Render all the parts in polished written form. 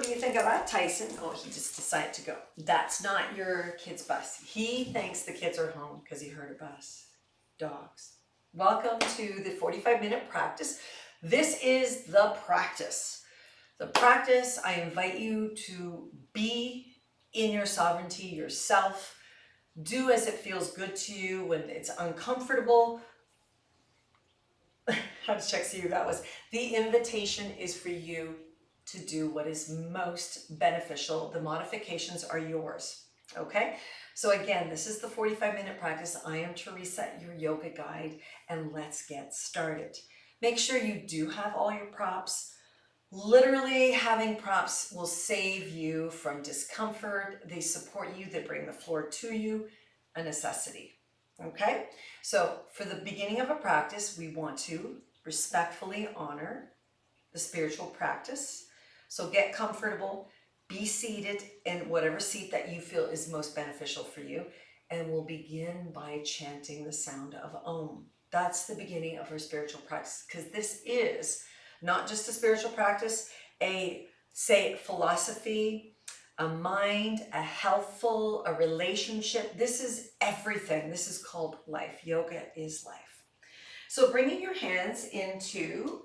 do you think of that, Tyson? Oh, he just decided to go. That's not your kid's bus. He thinks the kids are home because he heard a bus. Dogs. Welcome to the 45-minute practice. This is the practice. The practice, I invite you to be in your sovereignty yourself. Do as it feels good to you when it's uncomfortable. How to check see who that was. The invitation is for you to do what is most beneficial. The modifications are yours, okay? So again, this is the 45-minute practice. I am Teresa, your yoga guide, and let's get started. Make sure you do have all your props. Literally having props will save you from discomfort. They support you, they bring the floor to you, a necessity, okay? So for the beginning of a practice, we want to respectfully honor the spiritual practice. So get comfortable, be seated in whatever seat that you feel is most beneficial for you. And we'll begin by chanting the sound of Om. That's the beginning of our spiritual practice, because this is not just a spiritual practice, a, say, philosophy, a mind, a healthful, a relationship. This is everything. This is called life. Yoga is life. So bringing your hands into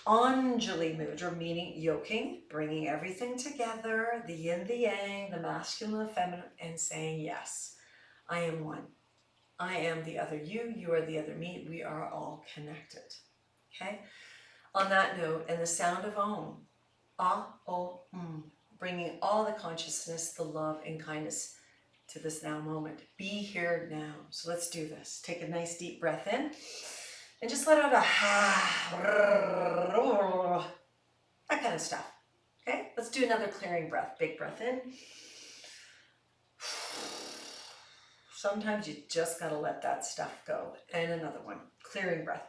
Anjali mudra, meaning yoking, bringing everything together, the yin, the yang, the masculine, the feminine, and saying, yes, I am one. I am the other you, you are the other me. We are all connected, okay? On that note, and the sound of Om, bringing all the consciousness, the love, and kindness to this now moment. Be here now. So let's do this. Take a nice deep breath in. And just let out a that kind of stuff. Okay, let's do another clearing breath. Big breath in. Sometimes you just got to let that stuff go. And another one, clearing breath.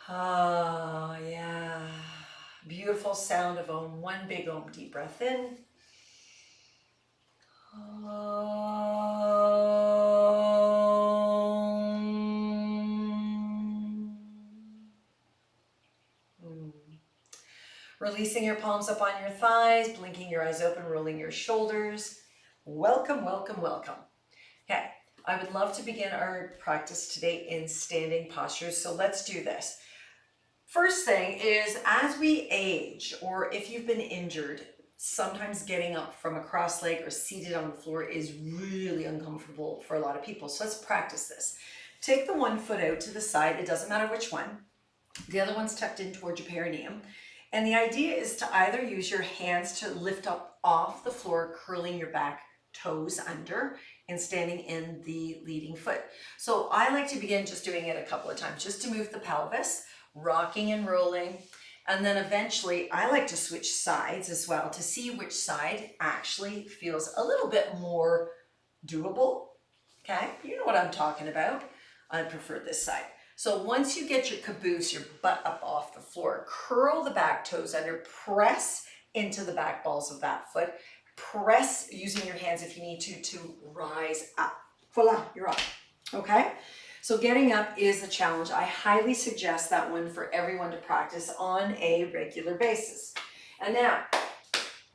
Ah, yeah. Beautiful sound of Om. One big Om. Deep breath in. Releasing your palms up on your thighs, blinking your eyes open, rolling your shoulders. Welcome, welcome, welcome. Okay, I would love to begin our practice today in standing postures, so let's do this. First thing is, as we age, or if you've been injured, sometimes getting up from a cross leg or seated on the floor is really uncomfortable for a lot of people. So let's practice this. Take the one foot out to the side. It doesn't matter which one. The other one's tucked in towards your perineum. And the idea is to either use your hands to lift up off the floor, curling your back toes under and standing in the leading foot. So I like to begin just doing it a couple of times, just to move the pelvis, rocking and rolling. And then eventually I like to switch sides as well to see which side actually feels a little bit more doable. Okay, you know what I'm talking about. I prefer this side. So once you get your caboose, your butt up off the floor, curl the back toes under, press into the back balls of that foot, press using your hands if you need to rise up. Voila, you're up, okay? So getting up is a challenge. I highly suggest that one for everyone to practice on a regular basis. And now,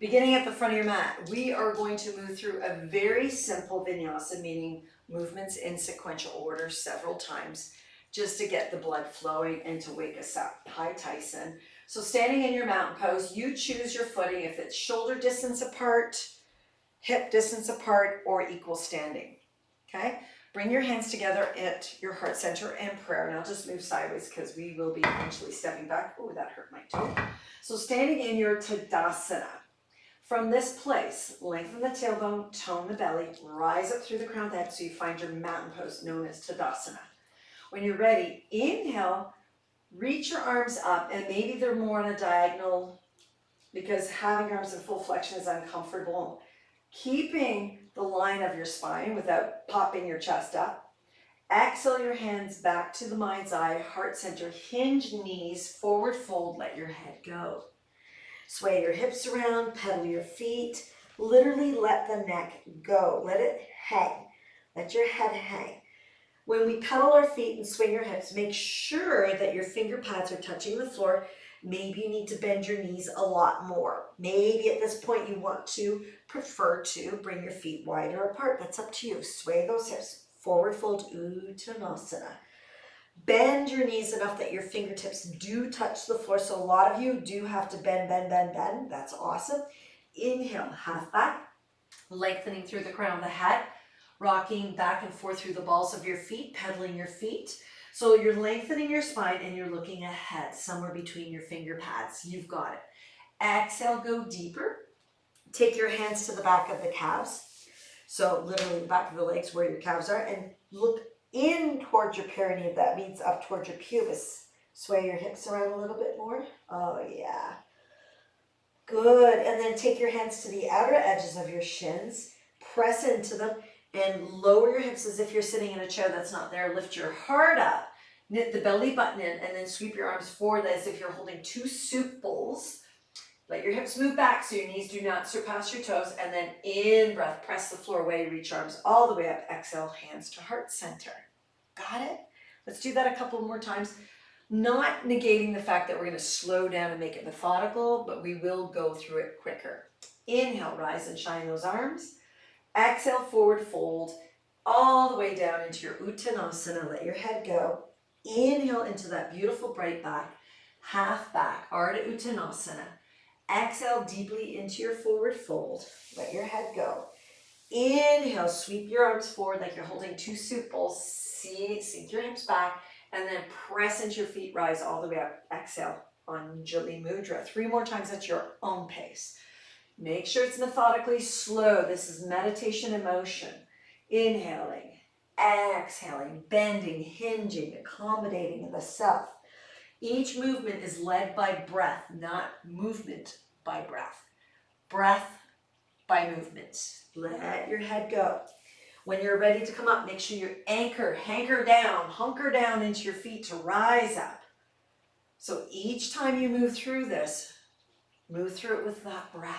beginning at the front of your mat, we are going to move through a very simple vinyasa, meaning movements in sequential order several times, just to get the blood flowing and to wake us up. Hi, Tyson. So standing in your mountain pose, you choose your footing, if it's shoulder distance apart, hip distance apart, or equal standing, okay? Bring your hands together at your heart center and prayer. And I'll just move sideways because we will be eventually stepping back. Oh, that hurt my toe. So standing in your Tadasana. From this place, lengthen the tailbone, tone the belly, rise up through the crown of the head so you find your mountain pose known as Tadasana. When you're ready, inhale, reach your arms up, and maybe they're more on a diagonal because having your arms in full flexion is uncomfortable. Keeping the line of your spine without popping your chest up. Exhale your hands back to the mind's eye, heart center, hinge knees, forward fold, let your head go. Sway your hips around, pedal your feet, literally let the neck go, let it hang, let your head hang. When we pedal our feet and swing your hips, make sure that your finger pads are touching the floor Maybe you need to bend your knees a lot more. Maybe at this point you want to prefer to bring your feet wider apart. That's up to you. Sway those hips. Forward fold, Uttanasana. Bend your knees enough that your fingertips do touch the floor. So a lot of you do have to bend, bend, bend, bend. That's awesome. Inhale, half back, lengthening through the crown of the head, rocking back and forth through the balls of your feet, pedaling your feet. So you're lengthening your spine and you're looking ahead, somewhere between your finger pads. You've got it. Exhale, go deeper. Take your hands to the back of the calves. So literally the back of the legs where your calves are, and look in towards your perineum. That means up towards your pubis. Sway your hips around a little bit more. Oh yeah. Good. And then take your hands to the outer edges of your shins. Press into them and lower your hips as if you're sitting in a chair that's not there. Lift your heart up. Knit the belly button in and then sweep your arms forward as if you're holding two soup bowls. Let your hips move back so your knees do not surpass your toes. And then in breath, press the floor away, reach arms all the way up. Exhale, hands to heart center. Got it? Let's do that a couple more times. Not negating the fact that we're going to slow down and make it methodical, but we will go through it quicker. Inhale, rise and shine those arms. Exhale, forward fold all the way down into your Uttanasana. Let your head go. Inhale into that beautiful bright back, half back, Ardha Uttanasana. Exhale deeply into your forward fold. Let your head go. Inhale, sweep your arms forward like you're holding two soup bowls. Sink your hips back and then press into your feet, rise all the way up. Exhale, Anjali Mudra. 3 more times at your own pace. Make sure it's methodically slow. This is meditation in motion. Inhaling, exhaling, bending, hinging, accommodating the self. Each movement is led by breath, not movement by breath. Breath by movement. Let your head go. When you're ready to come up, make sure you hunker down into your feet to rise up. So each time you move through this, move through it with that breath.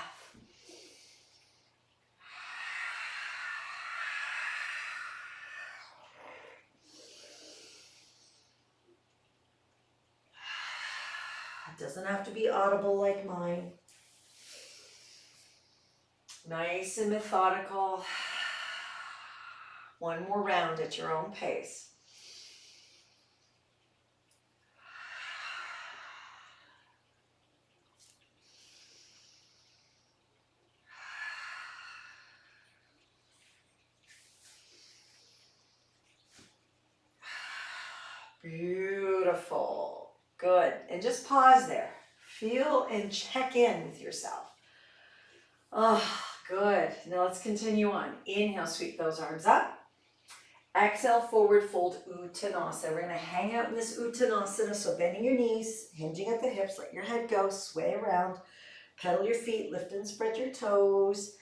It doesn't have to be audible like mine. Nice and methodical. 1 more round at your own pace. Beautiful. Good. And just pause there. Feel and check in with yourself. Oh, good. Now let's continue on. Inhale, sweep those arms up. Exhale, forward fold, Uttanasana. We're going to hang out in this Uttanasana, so bending your knees, hinging at the hips, let your head go, sway around, pedal your feet, lift and spread your toes.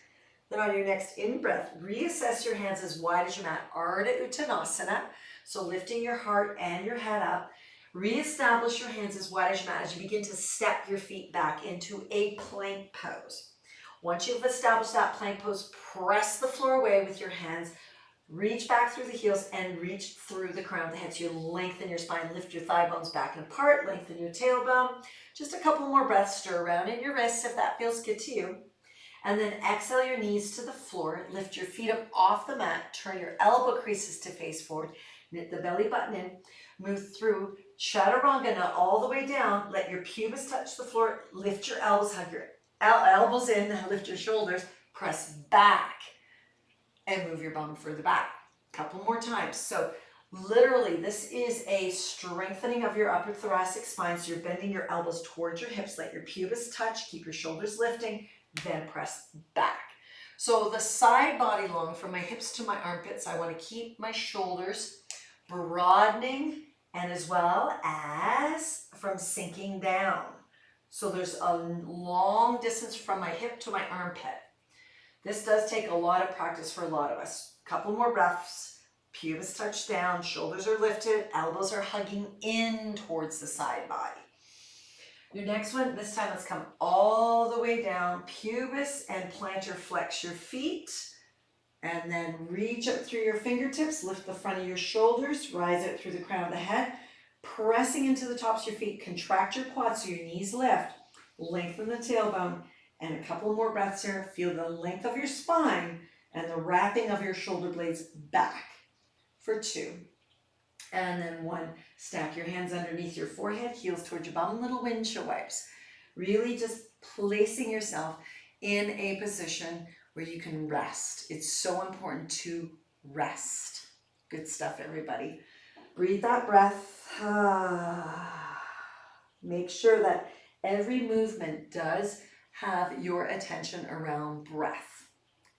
Then on your next in-breath, reassess your hands as wide as your mat, Ardha Uttanasana. So lifting your heart and your head up. Reestablish your hands as wide as your mat as you begin to step your feet back into a plank pose. Once you've established that plank pose, press the floor away with your hands. Reach back through the heels and reach through the crown of the head. So you lengthen your spine, lift your thigh bones back and apart, lengthen your tailbone. Just a couple more breaths, stir around in your wrists if that feels good to you. And then exhale your knees to the floor, lift your feet up off the mat, turn your elbow creases to face forward, knit the belly button in, move through Chaturanga all the way down, let your pubis touch the floor, lift your elbows, hug your elbows in, lift your shoulders, press back, and move your bum further back. A couple more times. So literally, this is a strengthening of your upper thoracic spine. So you're bending your elbows towards your hips. Let your pubis touch. Keep your shoulders lifting. Then press back. So the side body long from my hips to my armpits, I want to keep my shoulders broadening and as well as from sinking down. So there's a long distance from my hip to my armpit. This does take a lot of practice for a lot of us. Couple more breaths, pubis touch down, shoulders are lifted, elbows are hugging in towards the side body. Your next one, this time let's come all the way down, pubis and plantar flex your feet, and then reach up through your fingertips, lift the front of your shoulders, rise out through the crown of the head, Pressing into the tops of your feet, contract your quads so your knees lift, lengthen the tailbone, and a couple more breaths here. Feel the length of your spine and the wrapping of your shoulder blades back for 2. And then 1. Stack your hands underneath your forehead, heels towards your bum, little windshield wipes. Really just placing yourself in a position where you can rest. It's so important to rest. Good stuff, everybody. Breathe that breath. Make sure that every movement does have your attention around breath.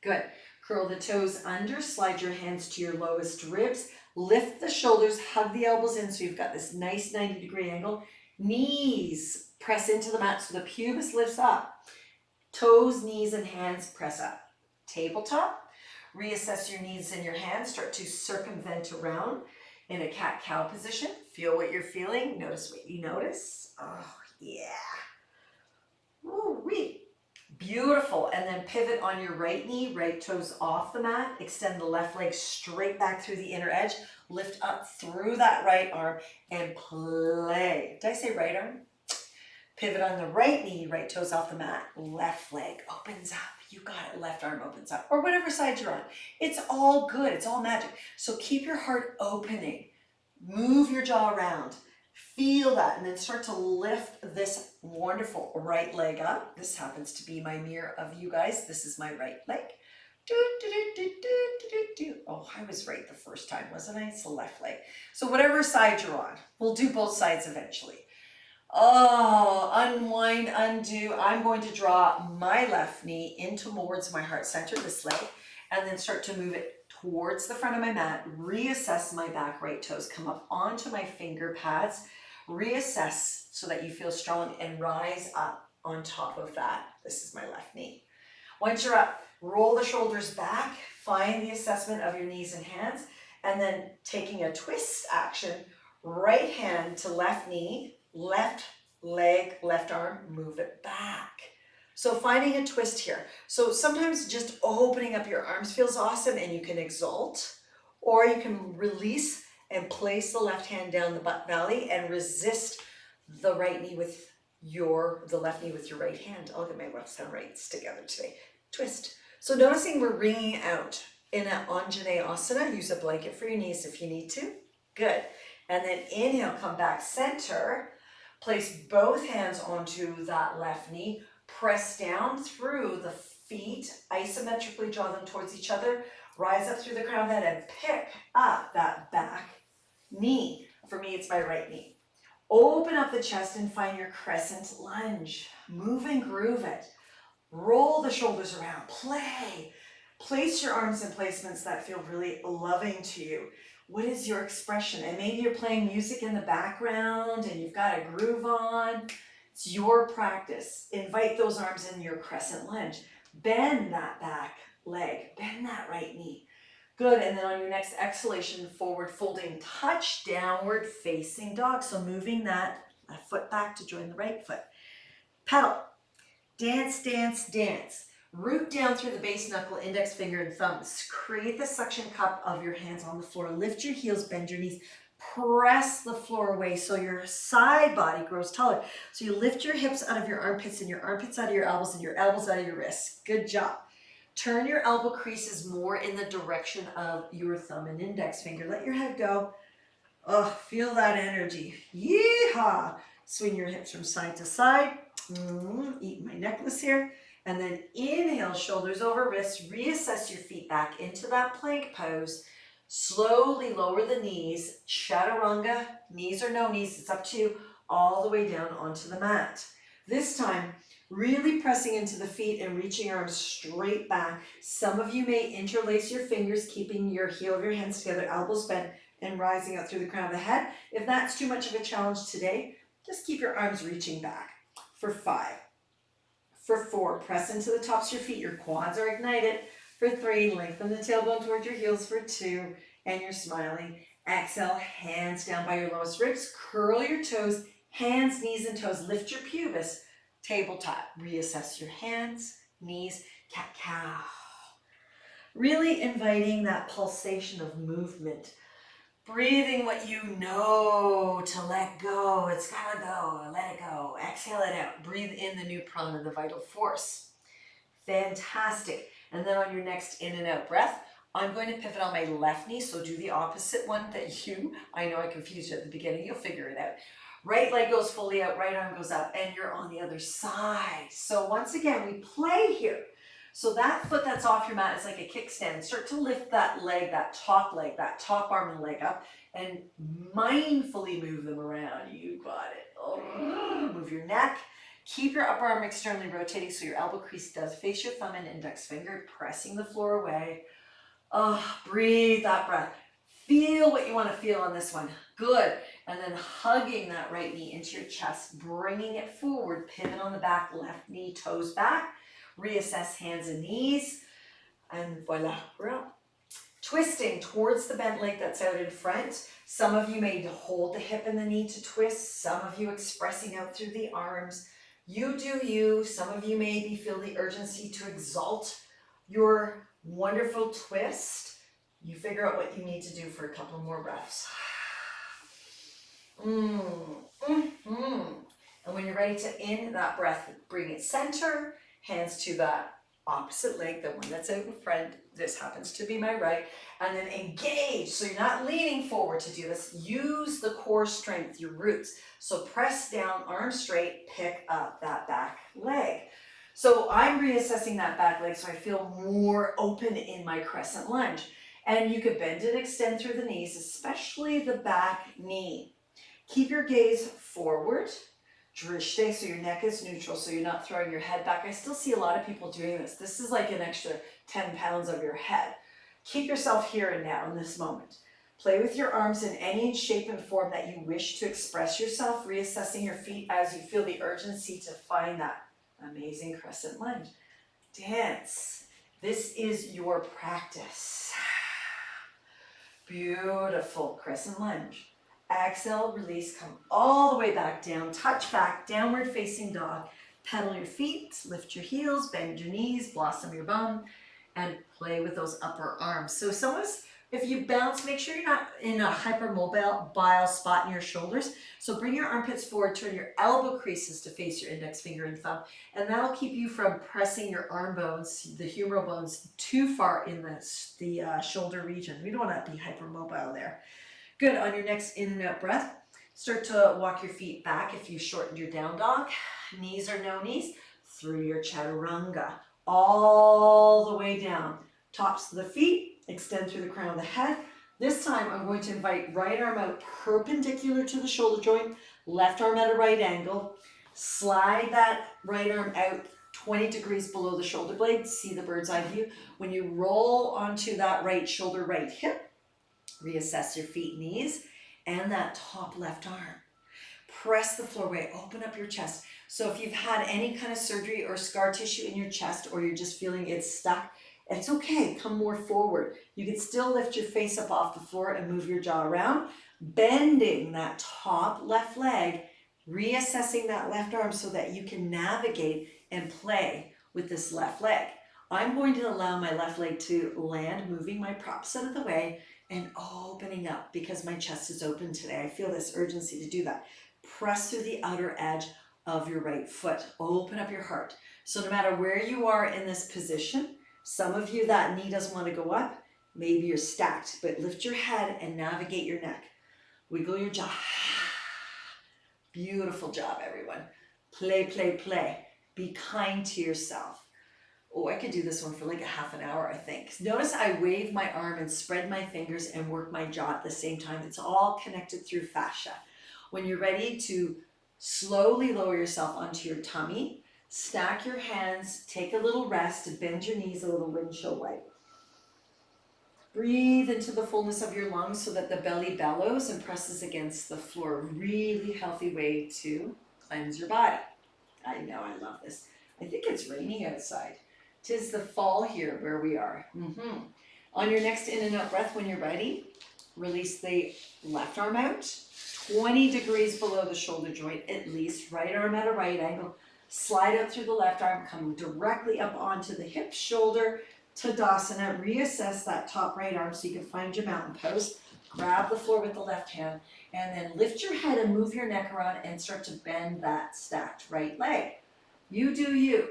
Good. Curl the toes under, slide your hands to your lowest ribs, lift the shoulders, hug the elbows in so you've got this nice 90-degree angle. Knees press into the mat so the pubis lifts up. Toes, knees, and hands press up. Tabletop. Reassess your knees and your hands. Start to circumvent around in a cat-cow position. Feel what you're feeling. Notice what you notice. Oh, yeah. Woo-wee. Beautiful. And then pivot on your right knee, right toes off the mat. Extend the left leg straight back through the inner edge. Lift up through that right arm and play. Did I say right arm? Pivot on the right knee, right toes off the mat. Left leg opens up. You got it. Left arm opens up. Or whatever side you're on. It's all good. It's all magic. So keep your heart opening. Move your jaw around. Feel that, and then start to lift this wonderful right leg up. This happens to be my mirror of you guys. This is my right leg. Oh, I was right the first time, wasn't I? It's the left leg. So whatever side you're on, we'll do both sides eventually. Oh, unwind, undo. I'm going to draw my left knee in towards my heart center, this leg, and then start to move it towards the front of my mat. Reassess my back right toes. Come up onto my finger pads. Reassess so that you feel strong and rise up on top of that. This is my left knee. Once you're up, roll the shoulders back. Find the assessment of your knees and hands. And then taking a twist action, right hand to left knee, left leg, left arm, move it back. So finding a twist here. So sometimes just opening up your arms feels awesome and you can exalt, or you can release and place the left hand down the butt valley and resist the right knee with the left knee with your right hand. I'll get my lefts and rights together today. Twist. So noticing we're wringing out in an Anjaneyasana. Use a blanket for your knees if you need to. Good. And then inhale, come back center. Place both hands onto that left knee. Press down through the feet. Isometrically draw them towards each other. Rise up through the crown of the head and pick up that back knee. For me, it's my right knee. Open up the chest and find your crescent lunge. Move and groove it. Roll the shoulders around. Play. Place your arms in placements that feel really loving to you. What is your expression? And maybe you're playing music in the background and you've got a groove on. It's your practice. Invite those arms in your crescent lunge. Bend that back leg. Bend that right knee. Good. And then on your next exhalation, forward folding touch, downward facing dog. So moving that foot back to join the right foot. Pedal. Dance, dance, dance. Root down through the base knuckle, index finger, and thumbs. Create the suction cup of your hands on the floor. Lift your heels, bend your knees. Press the floor away so your side body grows taller. So you lift your hips out of your armpits and your armpits out of your elbows and your elbows out of your wrists. Good job. Turn your elbow creases more in the direction of your thumb and index finger. Let your head go. Oh, feel that energy. Yeehaw. Swing your hips from side to side. Eat my necklace here. And then inhale, shoulders over wrists. Reassess your feet back into that plank pose. Slowly lower the knees. Chaturanga, knees or no knees, it's up to you, all the way down onto the mat. This time, really pressing into the feet and reaching arms straight back. Some of you may interlace your fingers, keeping your heel of your hands together, elbows bent, and rising up through the crown of the head. If that's too much of a challenge today, just keep your arms reaching back. For 5. For 4, press into the tops of your feet. Your quads are ignited. For 3, lengthen the tailbone towards your heels. For 2, and you're smiling. Exhale, hands down by your lowest ribs. Curl your toes, hands, knees, and toes. Lift your pubis. Tabletop. Reassess your hands, knees, cat-cow. Really inviting that pulsation of movement. Breathing what you know to let go. It's gotta go. Let it go. Exhale it out. Breathe in the new prana, the vital force. Fantastic. And then on your next in and out breath, I'm going to pivot on my left knee. So do the opposite one that I know I confused you at the beginning. You'll figure it out. Right leg goes fully out, right arm goes up, and you're on the other side. So once again, we play here. So that foot that's off your mat is like a kickstand. Start to lift that leg, that top arm and leg up, and mindfully move them around. You got it. Oh, move your neck. Keep your upper arm externally rotating so your elbow crease does face your thumb and index finger, pressing the floor away. Oh, breathe that breath. Feel what you want to feel on this one. Good. And then hugging that right knee into your chest, bringing it forward, pivot on the back, left knee, toes back. Reassess hands and knees. And voila, we're up. Twisting towards the bent leg that's out in front. Some of you may hold the hip and the knee to twist. Some of you expressing out through the arms. You do you. Some of you maybe feel the urgency to exalt your wonderful twist. You figure out what you need to do for a couple more breaths. And when you're ready to in that breath, bring it center, hands to that opposite leg, the one that's out in front. This happens to be my right. And then engage. So you're not leaning forward to do this. Use the core strength, your roots. So press down, arms straight, pick up that back leg. So I'm reassessing that back leg so I feel more open in my crescent lunge. And you could bend and extend through the knees, especially the back knee. Keep your gaze forward. Drishte, so your neck is neutral, so you're not throwing your head back. I still see a lot of people doing this. This is like an extra 10 pounds of your head. Keep yourself here and now in this moment. Play with your arms in any shape and form that you wish to express yourself, reassessing your feet as you feel the urgency to find that amazing crescent lunge. Dance. This is your practice. Beautiful crescent lunge. Exhale, release, come all the way back down, touch back, downward facing dog. Pedal your feet, lift your heels, bend your knees, blossom your bum, and play with those upper arms. So if you bounce, make sure you're not in a hypermobile spot in your shoulders. So bring your armpits forward, turn your elbow creases to face your index finger and thumb, and that'll keep you from pressing your arm bones, the humeral bones, too far in the shoulder region. We don't want to be hypermobile there. Good. On your next in and out breath, start to walk your feet back if you shortened your down dog. Knees or no knees, through your chaturanga, all the way down. Tops of the feet, extend through the crown of the head. This time I'm going to invite right arm out perpendicular to the shoulder joint, left arm at a right angle. Slide that right arm out 20 degrees below the shoulder blade. See the bird's eye view. When you roll onto that right shoulder, right hip, reassess your feet, knees, and that top left arm. Press the floor away, open up your chest. So if you've had any kind of surgery or scar tissue in your chest, or you're just feeling it's stuck, it's okay, come more forward. You can still lift your face up off the floor and move your jaw around, bending that top left leg, reassessing that left arm so that you can navigate and play with this left leg. I'm going to allow my left leg to land, moving my props out of the way, and opening up because my chest is open today. I feel this urgency to do that. Press through the outer edge of your right foot. Open up your heart. So no matter where you are in this position, some of you that knee doesn't want to go up, maybe you're stacked, but lift your head and navigate your neck. Wiggle your jaw. Beautiful job, everyone. Play, play, play. Be kind to yourself. Oh, I could do this one for like a half an hour, I think. Notice I wave my arm and spread my fingers and work my jaw at the same time. It's all connected through fascia. When you're ready to slowly lower yourself onto your tummy, stack your hands, take a little rest, bend your knees a little, windshield wipe. Breathe into the fullness of your lungs so that the belly bellows and presses against the floor. Really healthy way to cleanse your body. I know, I love this. I think it's raining outside. 'Tis the fall here where we are. On your next in and out breath, when you're ready, release the left arm out, 20 degrees below the shoulder joint, at least. Right arm at a right angle. Slide up through the left arm, come directly up onto the hip, shoulder, Tadasana. Reassess that top right arm so you can find your mountain pose. grab the floor with the left hand, and then lift your head and move your neck around and start to bend that stacked right leg. You do you.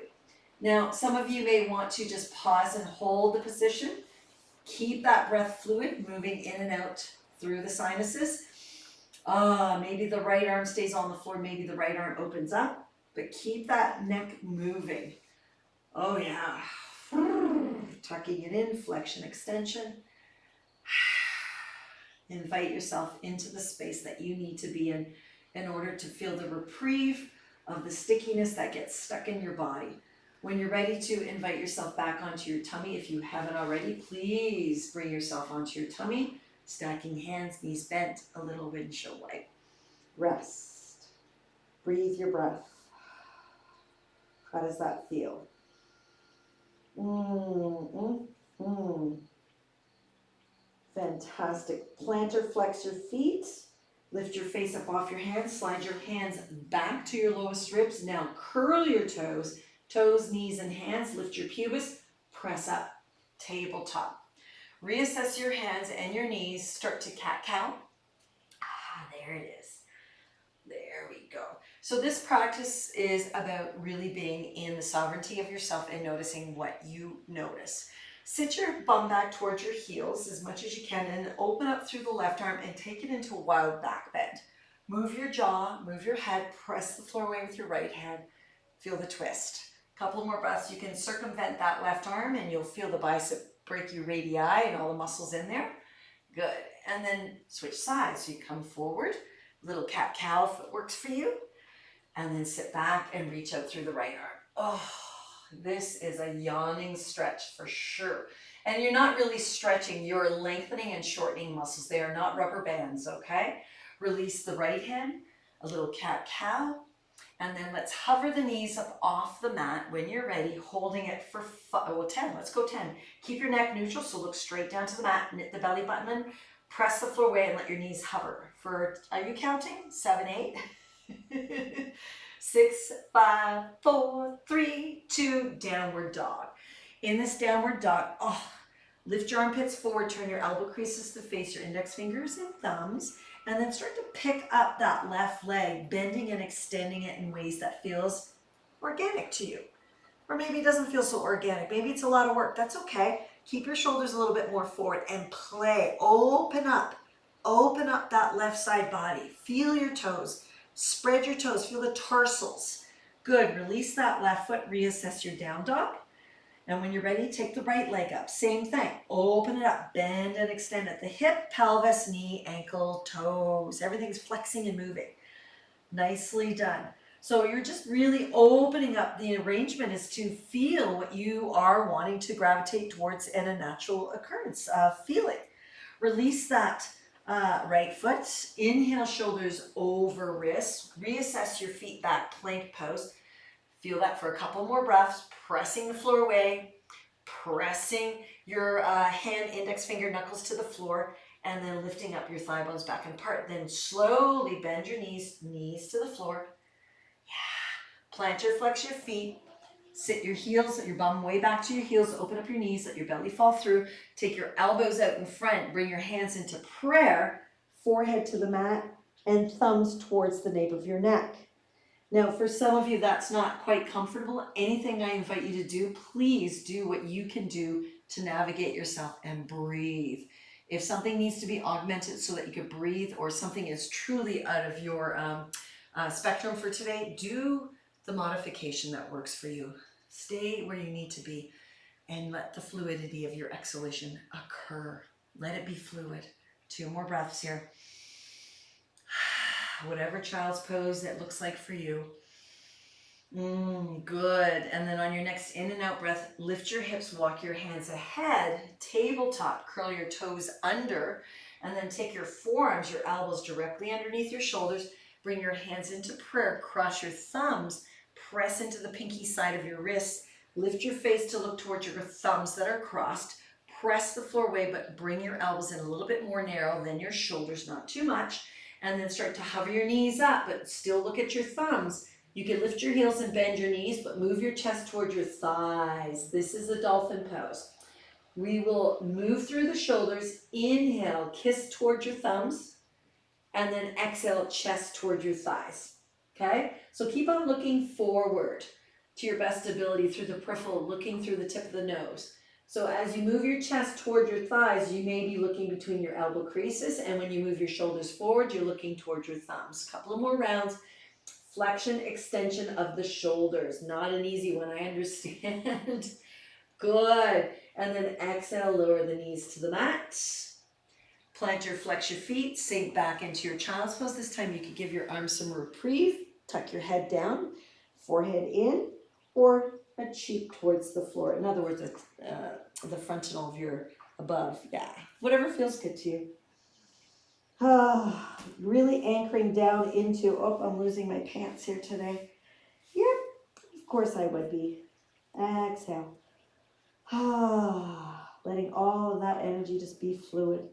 Now, some of you may want to just pause and hold the position. Keep that breath fluid, moving in and out through the sinuses. Maybe the right arm stays on the floor, maybe the right arm opens up, but keep that neck moving. Oh yeah. Tucking it in, flexion, extension. Invite yourself into the space that you need to be in order to feel the reprieve of the stickiness that gets stuck in your body. When you're ready to invite yourself back onto your tummy, if you haven't already, please bring yourself onto your tummy, stacking hands, knees bent, a little windshield wipe. Rest. Breathe your breath. How does that feel? Fantastic. Plantar flex your feet. Lift your face up off your hands. Slide your hands back to your lowest ribs. Now curl your toes. Toes, knees, and hands. Lift your pubis. Press up. Tabletop. Reassess your hands and your knees. Start to cat-cow. There it is. There we go. So this practice is about really being in the sovereignty of yourself and noticing what you notice. Sit your bum back towards your heels as much as you can and open up through the left arm and take it into a wild back bend. Move your jaw, move your head, press the floor away with your right hand. Feel the twist. Couple more breaths. You can circumvent that left arm and you'll feel the bicep brachioradii and all the muscles in there. Good. And then switch sides. So you come forward, little cat-cow if it works for you, and then sit back and reach out through the right arm. Oh, this is a yawning stretch for sure. And you're not really stretching, you're lengthening and shortening muscles. They are not rubber bands, okay? Release the right hand, a little cat-cow, and then let's hover the knees up off the mat when you're ready, holding it for 10. Let's go 10. Keep your neck neutral, so look straight down to the mat, knit the belly button in, press the floor away and let your knees hover for, are you counting? 7, 8? 6, 5, 4, 3, 2, downward dog. In this downward dog, lift your armpits forward, turn your elbow creases to face your index fingers and thumbs, and then start to pick up that left leg, bending and extending it in ways that feels organic to you. Or maybe it doesn't feel so organic. Maybe it's a lot of work. That's okay. Keep your shoulders a little bit more forward and play. Open up that left side body. Feel your toes. Spread your toes. Feel the tarsals. Good. Release that left foot. Reassess your down dog. And when you're ready, take the right leg up. Same thing. Open it up. Bend and extend at the hip, pelvis, knee, ankle, toes. Everything's flexing and moving. Nicely done. So you're just really opening up. The arrangement is to feel what you are wanting to gravitate towards in a natural occurrence. Feel it. Release that right foot. Inhale, shoulders over wrists. Reassess your feet back, plank pose. Feel that for a couple more breaths. Pressing the floor away. Pressing your hand, index finger, knuckles to the floor. And then lifting up your thigh bones back and apart. Then slowly bend your knees to the floor. Yeah. Plantar flex your feet. Sit your heels, your bum way back to your heels. Open up your knees, let your belly fall through. Take your elbows out in front. Bring your hands into prayer. Forehead to the mat and thumbs towards the nape of your neck. Now, for some of you, that's not quite comfortable. Anything I invite you to do, please do what you can do to navigate yourself and breathe. If something needs to be augmented so that you can breathe, or something is truly out of your spectrum for today, do the modification that works for you. Stay where you need to be and let the fluidity of your exhalation occur. Let it be fluid. 2 more breaths here. Whatever child's pose that looks like for you. Good. And then on your next in and out breath, lift your hips, walk your hands ahead, tabletop, curl your toes under, and then take your forearms, your elbows directly underneath your shoulders. Bring your hands into prayer, cross your thumbs, press into the pinky side of your wrists, lift your face to look towards your thumbs that are crossed, press the floor away, but bring your elbows in a little bit more narrow than your shoulders, not too much. And then start to hover your knees up, but still look at your thumbs. You can lift your heels and bend your knees, but move your chest towards your thighs. This is a dolphin pose. We will move through the shoulders. Inhale, kiss towards your thumbs, and then exhale, chest toward your thighs. Okay? So keep on looking forward to your best ability through the peripheral, looking through the tip of the nose. So as you move your chest toward your thighs, you may be looking between your elbow creases, and when you move your shoulders forward, you're looking toward your thumbs. Couple of more rounds. Flexion, extension of the shoulders. Not an easy one, I understand. Good. And then exhale, lower the knees to the mat. Plant or flex your feet, sink back into your child's pose. This time you could give your arms some reprieve. Tuck your head down, forehead in, or a cheek towards the floor. In other words, the frontal of your above. Yeah, whatever feels good to you. Really anchoring down into, oh, I'm losing my pants here today. Yep, of course I would be. Exhale. Letting all of that energy just be fluid.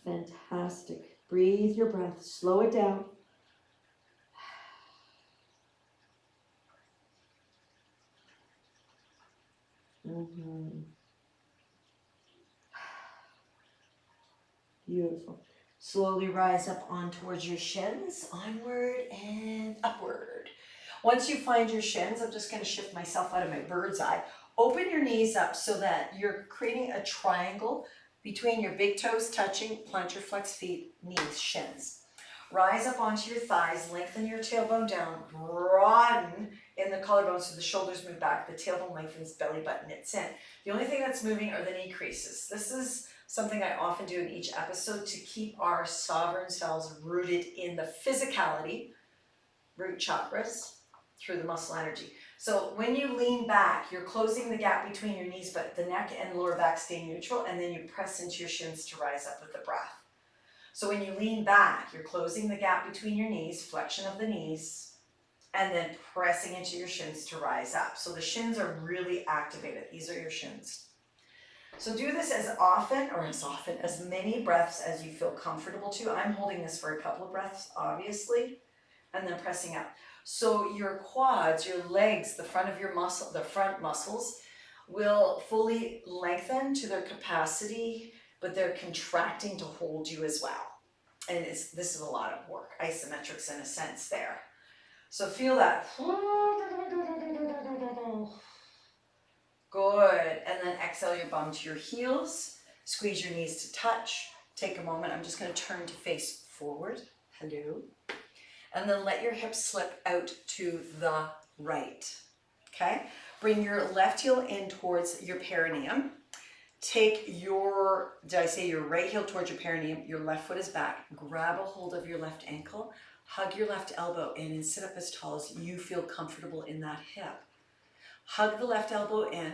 Fantastic. Breathe your breath. Slow it down. Beautiful. Slowly rise up on towards your shins, onward and upward. Once you find your shins, I'm just going to shift myself out of my bird's eye. Open your knees up so that you're creating a triangle between your big toes touching, plantar flex feet, knees, shins. Rise up onto your thighs, lengthen your tailbone down, broaden in the collarbone so the shoulders move back, the tailbone lengthens, belly button knits in. The only thing that's moving are the knee creases. This is something I often do in each episode to keep our sovereign selves rooted in the physicality, root chakras, through the muscle energy. So when you lean back, you're closing the gap between your knees, but the neck and lower back stay neutral, and then you press into your shins to rise up with the breath. So when you lean back, you're closing the gap between your knees, flexion of the knees, and then pressing into your shins to rise up. So the shins are really activated. These are your shins. So do this as often as many breaths as you feel comfortable to. I'm holding this for a couple of breaths, obviously, and then pressing up. So your quads, your legs, the front of your muscle, the front muscles will fully lengthen to their capacity, but they're contracting to hold you as well. And this is a lot of work, isometrics in a sense there. So feel that. Good. And then exhale your bum to your heels. Squeeze your knees to touch. Take a moment. I'm just going to turn to face forward. Hello. And then let your hips slip out to the right. Okay? Bring your left heel in towards your perineum. Take your right heel towards your perineum. Your left foot is back. Grab a hold of your left ankle. Hug your left elbow in and sit up as tall as you feel comfortable in that hip. Hug the left elbow in.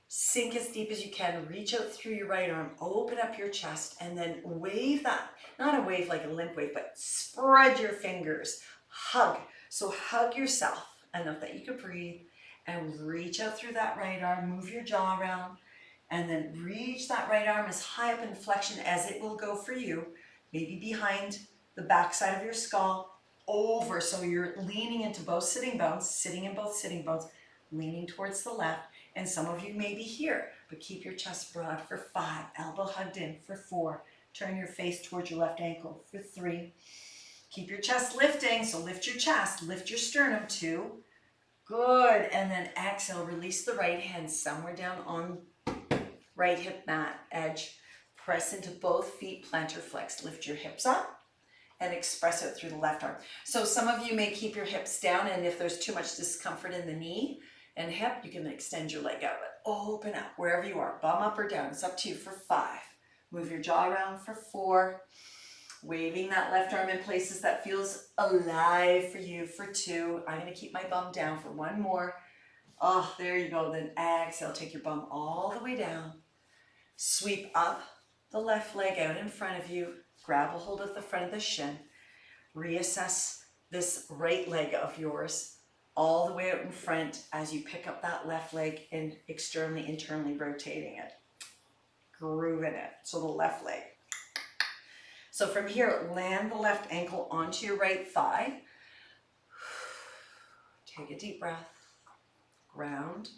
Sink as deep as you can. Reach out through your right arm. Open up your chest and then wave that. Not a wave like a limp wave, but spread your fingers. Hug. So hug yourself enough that you can breathe and reach out through that right arm. Move your jaw around. And then reach that right arm as high up in flexion as it will go for you, maybe behind the back side of your skull, over. So you're leaning into both sitting bones, sitting in both sitting bones, leaning towards the left. And some of you may be here, but keep your chest broad for 5, elbow hugged in for 4. Turn your face towards your left ankle for 3. Keep your chest lifting, so lift your chest, lift your sternum 2. Good, and then exhale, release the right hand somewhere down on right hip mat edge. Press into both feet, plantar flex. Lift your hips up and express it through the left arm. So some of you may keep your hips down, and if there's too much discomfort in the knee and hip, you can extend your leg out. But open up wherever you are, bum up or down. It's up to you for 5. Move your jaw around for 4. Waving that left arm in places that feels alive for you for 2. I'm going to keep my bum down for 1 more. Oh, there you go. Then exhale, take your bum all the way down. Sweep up the left leg out in front of you. Grab a hold of the front of the shin. Reassess this right leg of yours all the way out in front as you pick up that left leg and externally, internally rotating it. Grooving it. So the left leg. So from here, land the left ankle onto your right thigh. Take a deep breath. Ground.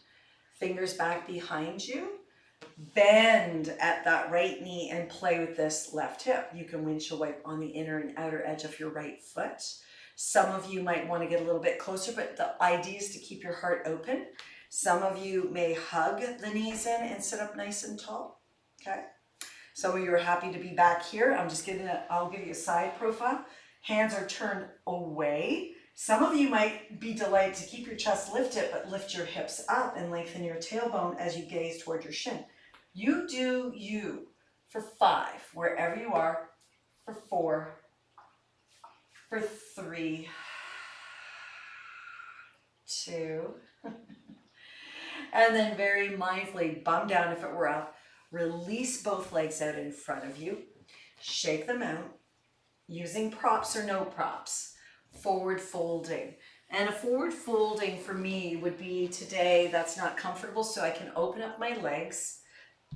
Fingers back behind you. Bend at that right knee and play with this left hip. You can windshield wipe on the inner and outer edge of your right foot. Some of you might want to get a little bit closer, but the idea is to keep your heart open. Some of you may hug the knees in and sit up nice and tall. Okay. Some of you are happy to be back here. I'll give you a side profile. Hands are turned away. Some of you might be delighted to keep your chest lifted, but lift your hips up and lengthen your tailbone as you gaze toward your shin. You do you for 5, wherever you are, for 4, for 3, 2, and then very mindfully, bum down if it were up, release both legs out in front of you, shake them out, using props or no props, forward folding. And a forward folding for me would be today, that's not comfortable, so I can open up my legs,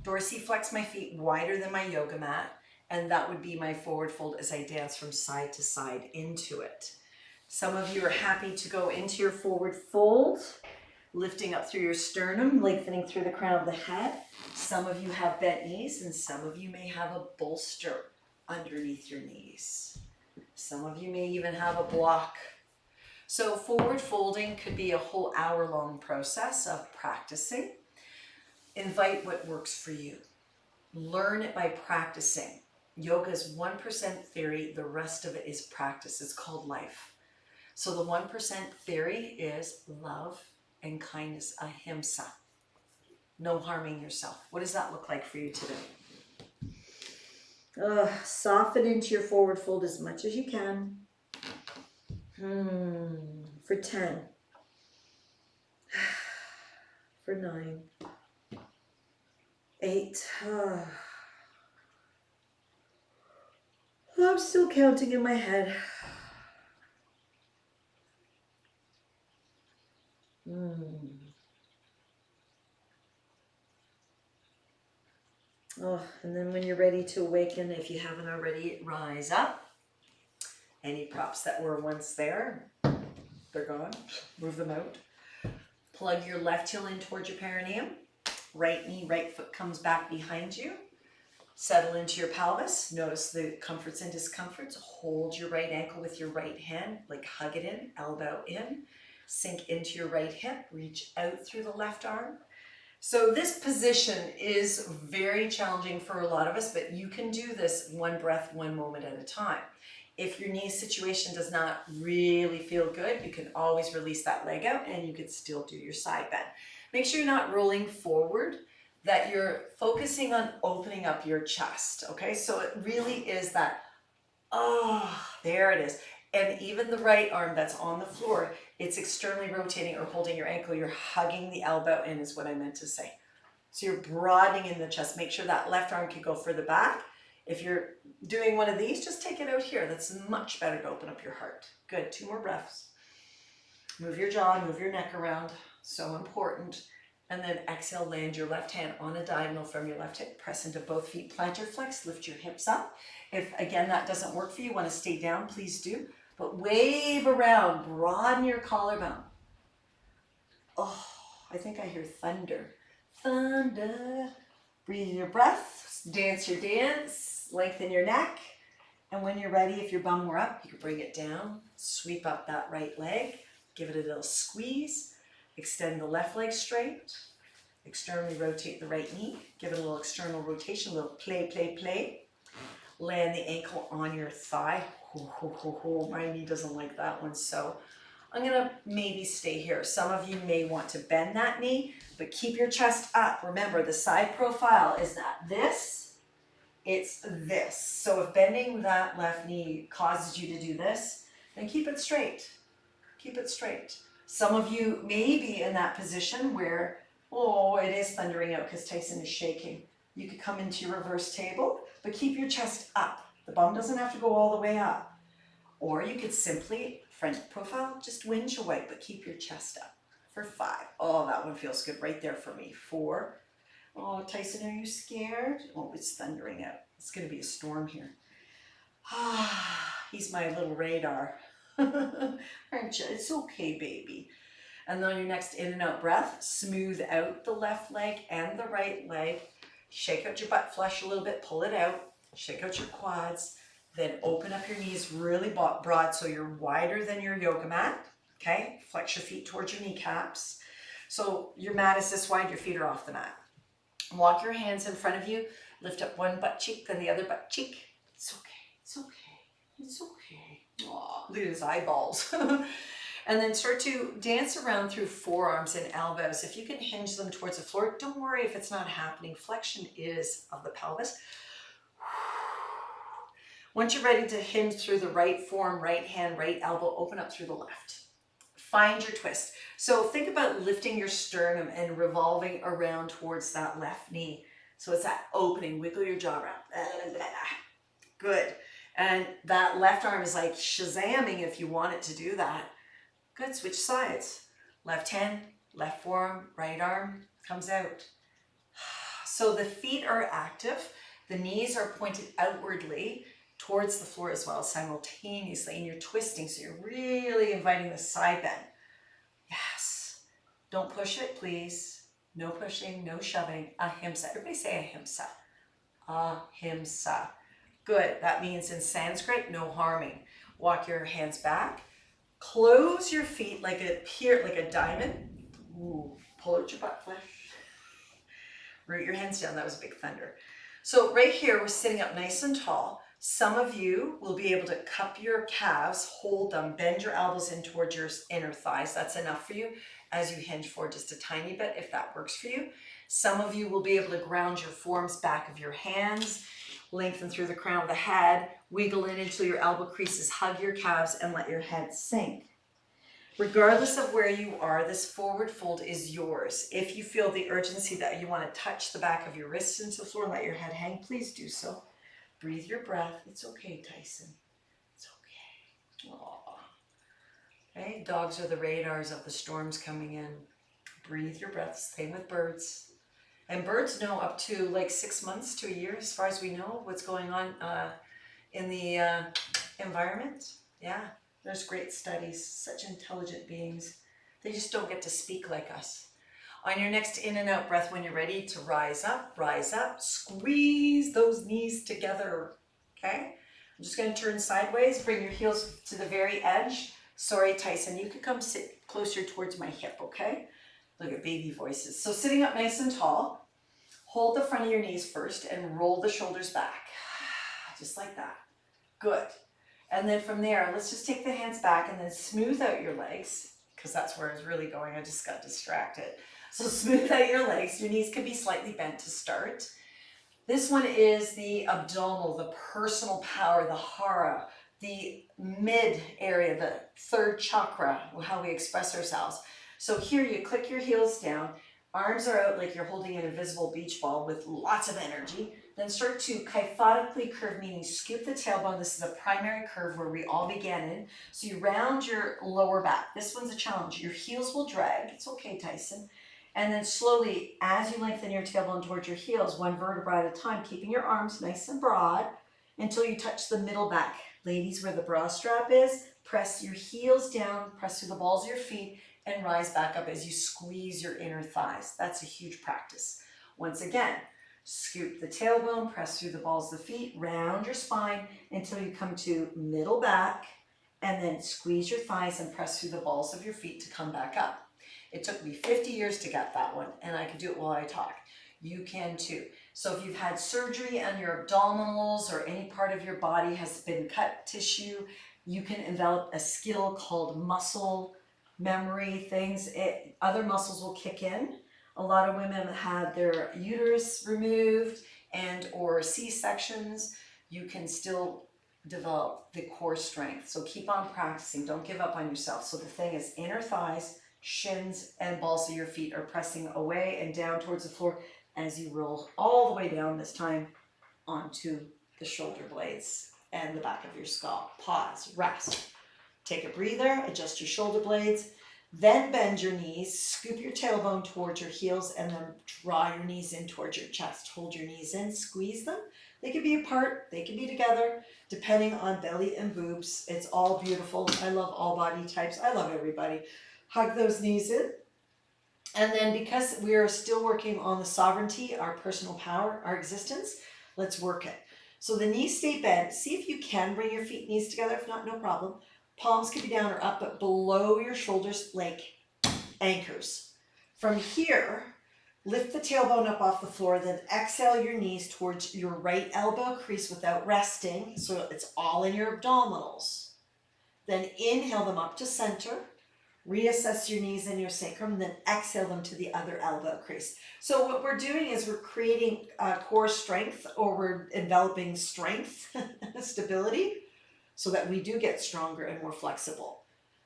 dorsiflex my feet wider than my yoga mat, and that would be my forward fold as I dance from side to side into it. Some of you are happy to go into your forward fold, lifting up through your sternum, lengthening through the crown of the head. Some of you have bent knees, and some of you may have a bolster underneath your knees. Some of you may even have a block. So forward folding could be a whole hour-long process of practicing. Invite what works for you. Learn it by practicing. Yoga is 1% theory, the rest of it is practice. It's called life. So the 1% theory is love and kindness, ahimsa. No harming yourself. What does that look like for you today? Soften into your forward fold as much as you can. For 10. For 9. 8. I'm still counting in my head. And then when you're ready to awaken, if you haven't already, rise up. Any props that were once there, they're gone. Move them out. Plug your left heel in towards your perineum. Right knee, right foot comes back behind you. Settle into your pelvis. Notice the comforts and discomforts. Hold your right ankle with your right hand, like hug it in, elbow in. Sink into your right hip. Reach out through the left arm. So this position is very challenging for a lot of us, but you can do this one breath, one moment at a time. If your knee situation does not really feel good, you can always release that leg out and you can still do your side bend. Make sure you're not rolling forward, that you're focusing on opening up your chest, okay? So it really is that, there it is. And even the right arm that's on the floor, it's externally rotating or holding your ankle. You're hugging the elbow in is what I meant to say. So you're broadening in the chest. Make sure that left arm can go further back. If you're doing one of these, just take it out here. That's much better to open up your heart. Good, 2 more breaths. Move your jaw, move your neck around. So important. And then exhale, land your left hand on a diagonal from your left hip. Press into both feet, plantar flex, lift your hips up. If, again, that doesn't work for you, want to stay down, please do. But wave around, broaden your collarbone. Oh, I think I hear thunder. Thunder. Breathe in your breath, dance your dance, lengthen your neck. And when you're ready, if your bum were up, you can bring it down, sweep up that right leg, give it a little squeeze, extend the left leg straight, externally rotate the right knee, give it a little external rotation, a little play, play, play. Land the ankle on your thigh. My knee doesn't like that one, so I'm gonna maybe stay here. Some of you may want to bend that knee, but keep your chest up. Remember, the side profile is not this, it's this. So if bending that left knee causes you to do this, then keep it straight. Keep it straight. Some of you may be in that position where, it is thundering out because Tyson is shaking. You could come into your reverse table, but keep your chest up. The bum doesn't have to go all the way up. Or you could simply, front profile, just windshield wipe, but keep your chest up. For 5. Oh, that one feels good right there for me. 4. Oh, Tyson, are you scared? Oh, it's thundering out. It's going to be a storm here. He's my little radar. Aren't you? It's okay, baby. And on your next in and out breath, smooth out the left leg and the right leg. Shake out your butt flesh a little bit, pull it out. Shake out your quads. Then open up your knees really broad so you're wider than your yoga mat. Okay, flex your feet towards your kneecaps. So your mat is this wide, your feet are off the mat. Walk your hands in front of you. Lift up one butt cheek, then the other butt cheek. It's okay, it's okay, it's okay. Aw, look at his eyeballs. And then start to dance around through forearms and elbows. If you can hinge them towards the floor, don't worry if it's not happening. Flexion is of the pelvis. Once you're ready to hinge through the right forearm, right hand, right elbow, open up through the left. Find your twist. So think about lifting your sternum and revolving around towards that left knee. So it's that opening, wiggle your jaw around. Good. And that left arm is like shazamming if you want it to do that. Good, switch sides. Left hand, left forearm, right arm comes out. So the feet are active. The knees are pointed outwardly towards the floor as well simultaneously, and you're twisting, so you're really inviting the side bend. Yes. Don't push it, please. No pushing, no shoving. Ahimsa. Everybody say ahimsa. Ahimsa. Good. That means in Sanskrit, no harming. Walk your hands back. Close your feet like a diamond. Ooh, pull out your butt flesh. Root your hands down. That was a big thunder. So right here, we're sitting up nice and tall. Some of you will be able to cup your calves, hold them, bend your elbows in towards your inner thighs. That's enough for you as you hinge forward just a tiny bit if that works for you. Some of you will be able to ground your forearms back of your hands, lengthen through the crown of the head, wiggle in until your elbow creases, hug your calves, and let your head sink. Regardless of where you are, this forward fold is yours. If you feel the urgency that you want to touch the back of your wrists into the floor and let your head hang, please do so. Breathe your breath. It's okay, Tyson. It's okay. Aww. Okay, dogs are the radars of the storms coming in. Breathe your breath. Same with birds. And birds know up to like 6 months to a year, as far as we know, what's going on in the environment. Yeah, there's great studies. Such intelligent beings. They just don't get to speak like us. On your next in and out breath, when you're ready to rise up, squeeze those knees together, okay? I'm just gonna turn sideways, bring your heels to the very edge. Sorry, Tyson, you could come sit closer towards my hip, okay? Look at baby voices. So sitting up nice and tall, hold the front of your knees first and roll the shoulders back, just like that. Good. And then from there, let's just take the hands back and then smooth out your legs, because that's where I was really going. I just got distracted. So smooth out your legs. Your knees can be slightly bent to start. This one is the abdominal, the personal power, the hara, the mid area, the third chakra, how we express ourselves. So here you click your heels down, arms are out like you're holding an invisible beach ball with lots of energy. Then start to kyphotically curve, meaning scoop the tailbone. This is a primary curve where we all began in. So you round your lower back. This one's a challenge. Your heels will drag. It's okay, Tyson. And then slowly, as you lengthen your tailbone towards your heels, one vertebra at a time, keeping your arms nice and broad until you touch the middle back. Ladies, where the bra strap is, press your heels down, press through the balls of your feet, and rise back up as you squeeze your inner thighs. That's a huge practice. Once again, scoop the tailbone, press through the balls of the feet, round your spine until you come to middle back, and then squeeze your thighs and press through the balls of your feet to come back up. It took me 50 years to get that one, and I can do it while I talk. You can too. So if you've had surgery on your abdominals or any part of your body has been cut tissue, you can develop a skill called muscle memory things. Other muscles will kick in. A lot of women have had their uterus removed and or C-sections. You can still develop the core strength. So keep on practicing. Don't give up on yourself. So the thing is inner thighs, shins and balls of your feet are pressing away and down towards the floor as you roll all the way down, this time onto the shoulder blades and the back of your skull. Pause, rest. Take a breather, adjust your shoulder blades, then bend your knees, scoop your tailbone towards your heels, and then draw your knees in towards your chest. Hold your knees in, squeeze them. They can be apart, they can be together, depending on belly and boobs. It's all beautiful. I love all body types. I love everybody. Hug those knees in. And then because we are still working on the sovereignty, our personal power, our existence, let's work it. So the knees stay bent. See if you can bring your feet, knees together. If not, no problem. Palms can be down or up, but below your shoulders like anchors. From here, lift the tailbone up off the floor, then exhale your knees towards your right elbow crease without resting. So it's all in your abdominals. Then inhale them up to center. Reassess your knees and your sacrum, then exhale them to the other elbow crease. So what we're doing is we're creating core strength, or we're enveloping strength, stability, so that we do get stronger and more flexible.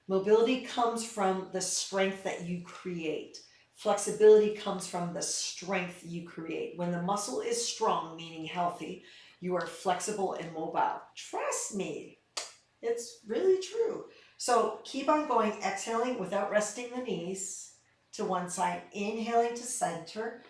Mobility comes from the strength that you create. Flexibility comes from the strength you create. When the muscle is strong, meaning healthy, you are flexible and mobile. Trust me, it's really true. So keep on going, exhaling without resting the knees to one side, inhaling to center,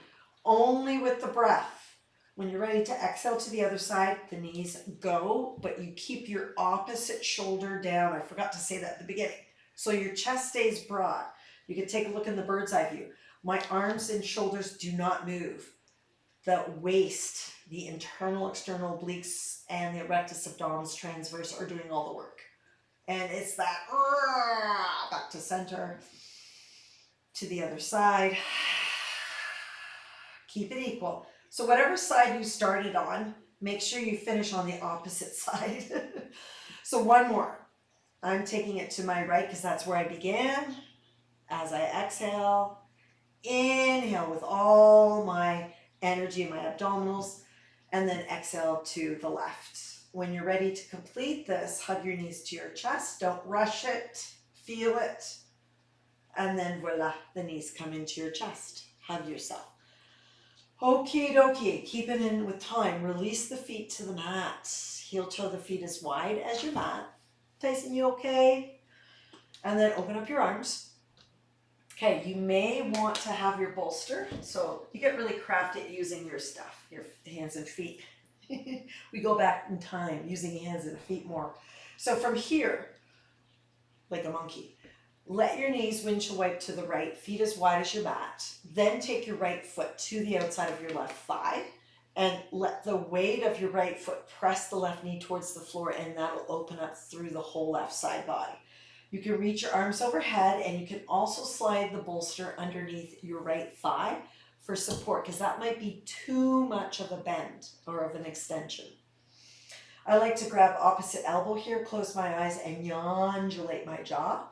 only with the breath. When you're ready to exhale to the other side, the knees go, but you keep your opposite shoulder down. I forgot to say that at the beginning. So your chest stays broad. You can take a look in the bird's eye view. My arms and shoulders do not move. The waist, the internal, external obliques, and the erectus abdominis transverse are doing all the work. And it's that back to center, to the other side. Keep it equal. So whatever side you started on, make sure you finish on the opposite side. So one more. I'm taking it to my right because that's where I began. As I exhale, inhale with all my energy in my abdominals, and then exhale to the left. When you're ready to complete this, hug your knees to your chest. Don't rush it. Feel it. And then voila, the knees come into your chest. Hug yourself. Okie dokie. Keep it in with time. Release the feet to the mat. Heel toe the feet as wide as your mat. Tyson, you okay? And then open up your arms. Okay, you may want to have your bolster. So you get really crafty at using your stuff, your hands and feet. We go back in time using hands and feet more. So from here, like a monkey, let your knees windshield wipe to the right, feet as wide as your mat. Then take your right foot to the outside of your left thigh and let the weight of your right foot press the left knee towards the floor, and that'll open up through the whole left side body. You can reach your arms overhead, and you can also slide the bolster underneath your right thigh for support, because that might be too much of a bend or of an extension. I like to grab opposite elbow here, close my eyes, and undulate my jaw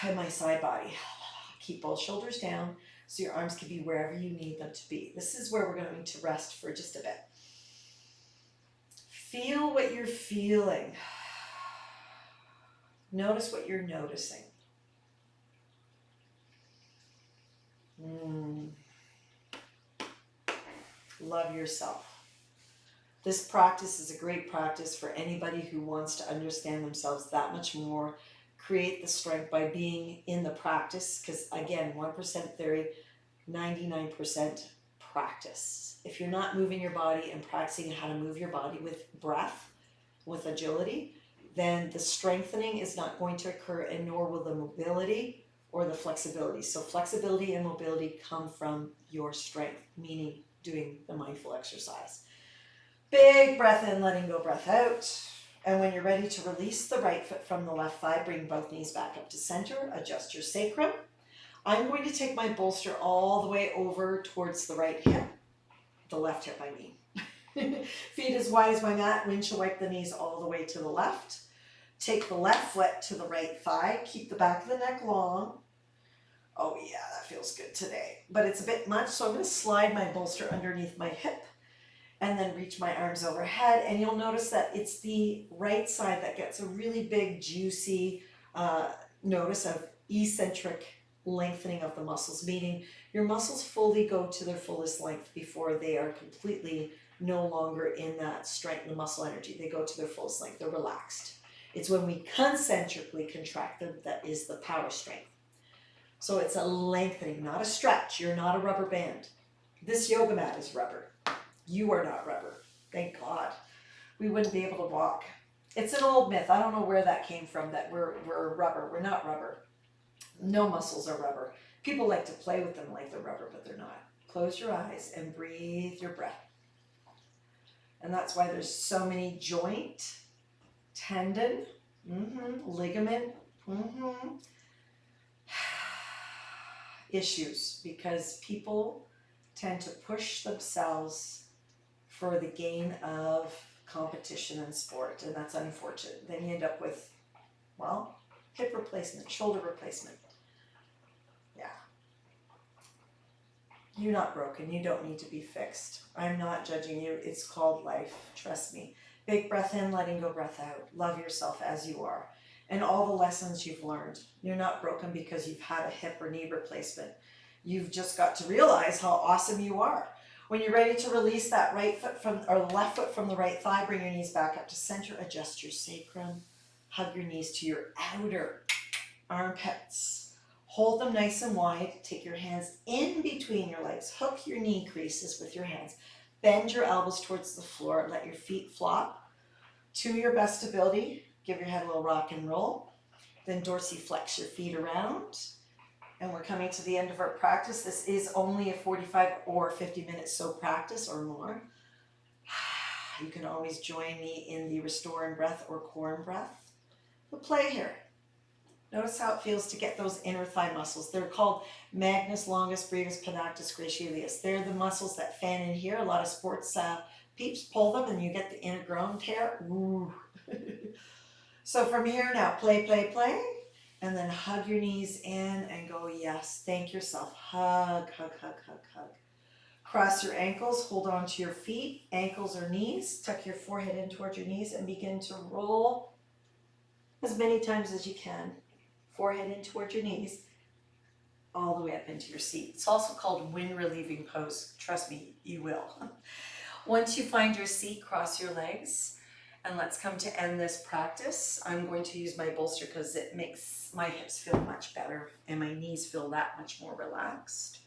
and my side body. Keep both shoulders down so your arms can be wherever you need them to be. This is where we're going to rest for just a bit. Feel what you're feeling. Notice what you're noticing. Love yourself. This practice is a great practice for anybody who wants to understand themselves that much more, create the strength by being in the practice, because again, 1% theory, 99% practice. If you're not moving your body and practicing how to move your body with breath, with agility, then the strengthening is not going to occur, and nor will the mobility or the flexibility. So flexibility and mobility come from your strength, meaning doing the mindful exercise. Big breath in, letting go, breath out. And when you're ready to release the right foot from the left thigh, bring both knees back up to center, adjust your sacrum. I'm going to take my bolster all the way over towards the right hip, the left hip I mean. Feet as wide as my mat, windshield wipe the knees all the way to the left. Take the left foot to the right thigh, keep the back of the neck long. Oh yeah, that feels good today. But it's a bit much, so I'm going to slide my bolster underneath my hip and then reach my arms overhead. And you'll notice that it's the right side that gets a really big, juicy notice of eccentric lengthening of the muscles, meaning your muscles fully go to their fullest length before they are completely no longer in that strength, the muscle energy. They go to their fullest length, they're relaxed. It's when we concentrically contract them that is the power strength. So it's a lengthening, not a stretch. You're not a rubber band. This yoga mat is rubber. You are not rubber. Thank God. We wouldn't be able to walk. It's an old myth. I don't know where that came from, that we're rubber. We're not rubber. No muscles are rubber. People like to play with them like they're rubber, but they're not. Close your eyes and breathe your breath. And that's why there's so many joint, tendon, ligament, issues, because people tend to push themselves for the gain of competition and sport, and that's unfortunate. Then you end up with, well, hip replacement, shoulder replacement. Yeah. You're not broken. You don't need to be fixed. I'm not judging you. It's called life. Trust me. Big breath in, letting go breath out. Love yourself as you are. And all the lessons you've learned. You're not broken because you've had a hip or knee replacement. You've just got to realize how awesome you are. When you're ready to release that right foot from, or the left foot from the right thigh, bring your knees back up to center. Adjust your sacrum. Hug your knees to your outer armpits. Hold them nice and wide. Take your hands in between your legs. Hook your knee creases with your hands. Bend your elbows towards the floor. Let your feet flop to your best ability. Give your head a little rock and roll. Then dorsiflex your feet around. And we're coming to the end of our practice. This is only a 45 or 50-minute so practice or more. You can always join me in the restore and breath or core and breath. But play here. Notice how it feels to get those inner thigh muscles. They're called magnus longus brevis panatus gratialis. They're the muscles that fan in here. A lot of sports peeps pull them and you get the inner groin tear. Ooh. So from here now, play, play, play. And then hug your knees in and go, yes. Thank yourself. Hug, hug, hug, hug, hug. Cross your ankles. Hold on to your feet, ankles or knees. Tuck your forehead in towards your knees and begin to roll as many times as you can. Forehead in towards your knees, all the way up into your seat. It's also called wind relieving pose. Trust me, you will. Once you find your seat, cross your legs, and let's come to end this practice. I'm going to use my bolster because it makes my hips feel much better and my knees feel that much more relaxed.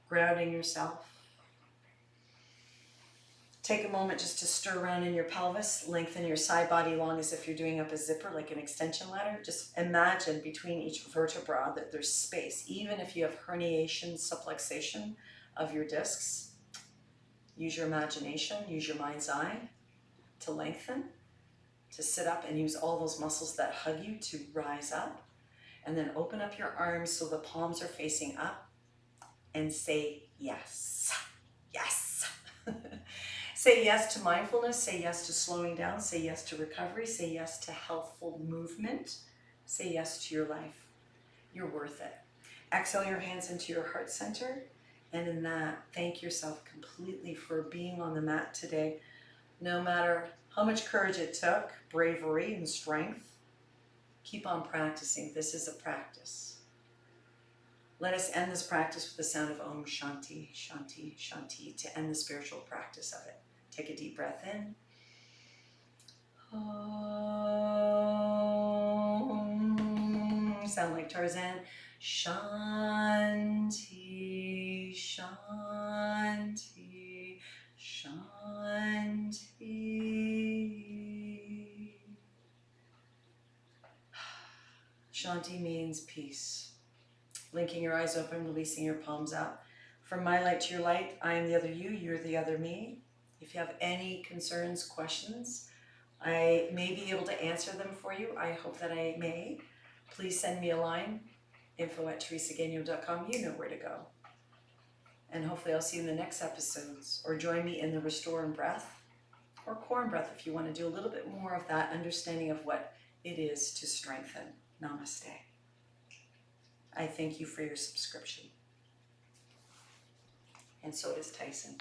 Grounding yourself. Take a moment just to stir around in your pelvis, lengthen your side body long as if you're doing up a zipper, like an extension ladder. Just imagine between each vertebra that there's space. Even if you have herniation, subluxation of your discs, use your imagination, use your mind's eye to lengthen, to sit up and use all those muscles that hug you to rise up. And then open up your arms so the palms are facing up and say yes, yes. Say yes to mindfulness, say yes to slowing down, say yes to recovery, say yes to healthful movement, say yes to your life. You're worth it. Exhale your hands into your heart center, and in that, thank yourself completely for being on the mat today. No matter how much courage it took, bravery and strength, keep on practicing. This is a practice. Let us end this practice with the sound of Om Shanti, Shanti, Shanti to end the spiritual practice of it. Take a deep breath in. Om. Sound like Tarzan. Shanti, Shanti, Shanti. Shanti means peace. Blinking your eyes open, releasing your palms up. From my light to your light, I am the other you, you're the other me. If you have any concerns, questions, I may be able to answer them for you. I hope that I may. Please send me a line, info@teresagagno.com. You know where to go. And hopefully I'll see you in the next episodes, or join me in the Restore and Breath, or Core and Breath if you want to do a little bit more of that understanding of what it is to strengthen. Namaste. I thank you for your subscription. And so does Tyson.